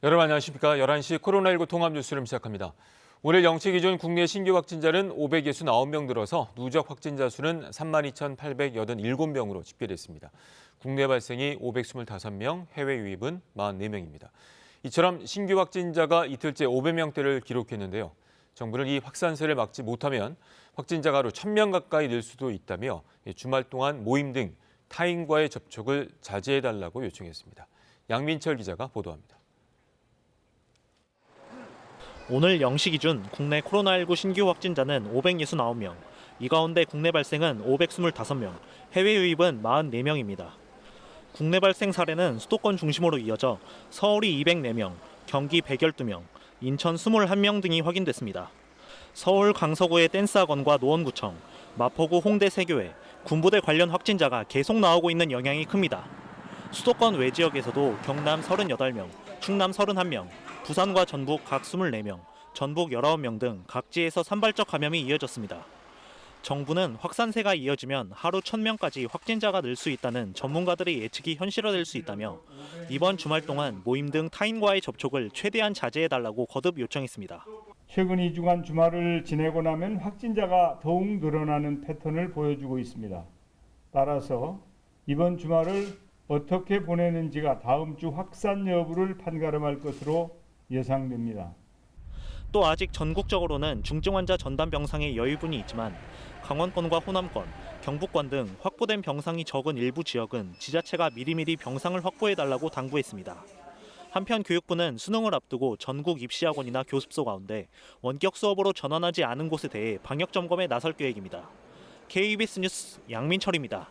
여러분 안녕하십니까? 11시 코로나19 통합 뉴스를 시작합니다. 오늘 0시 기준 국내 신규 확진자는 569명 늘어서 누적 확진자 수는 32,887명으로 집계됐습니다. 국내 발생이 525명, 해외 유입은 44명입니다. 이처럼 신규 확진자가 이틀째 500명대를 기록했는데요. 정부는 이 확산세를 막지 못하면 확진자가 하루 1,000명 가까이 늘 수도 있다며 주말 동안 모임 등 타인과의 접촉을 자제해달라고 요청했습니다. 양민철 기자가 보도합니다. 오늘 0시 기준 국내 코로나19 신규 확진자는 569명, 이 가운데 국내 발생은 525명, 해외 유입은 44명입니다. 국내 발생 사례는 수도권 중심으로 이어져 서울이 204명, 경기 112명, 인천 21명 등이 확인됐습니다. 서울 강서구의 댄스학원과 노원구청, 마포구 홍대 세교회, 군부대 관련 확진자가 계속 나오고 있는 영향이 큽니다. 수도권 외 지역에서도 경남 38명, 충남 31명, 부산과 전북 각 24명, 전북 19명 등 각지에서 산발적 감염이 이어졌습니다. 정부는 확산세가 이어지면 하루 1,000명까지 확진자가 늘 수 있다는 전문가들의 예측이 현실화될 수 있다며 이번 주말 동안 모임 등 타인과의 접촉을 최대한 자제해달라고 거듭 요청했습니다. 최근 2주간 주말을 지내고 나면 확진자가 더욱 늘어나는 패턴을 보여주고 있습니다. 따라서 이번 주말을 어떻게 보내는지가 다음 주 확산 여부를 판가름할 것으로 예상됩니다. 또 아직 전국적으로는 중증 환자 전담 병상의 여유분이 있지만 강원권과 호남권, 경북권 등 확보된 병상이 적은 일부 지역은 지자체가 미리미리 병상을 확보해달라고 당부했습니다. 한편 교육부는 수능을 앞두고 전국 입시학원이나 교습소 가운데 원격 수업으로 전환하지 않은 곳에 대해 방역 점검에 나설 계획입니다. KBS 뉴스 양민철입니다.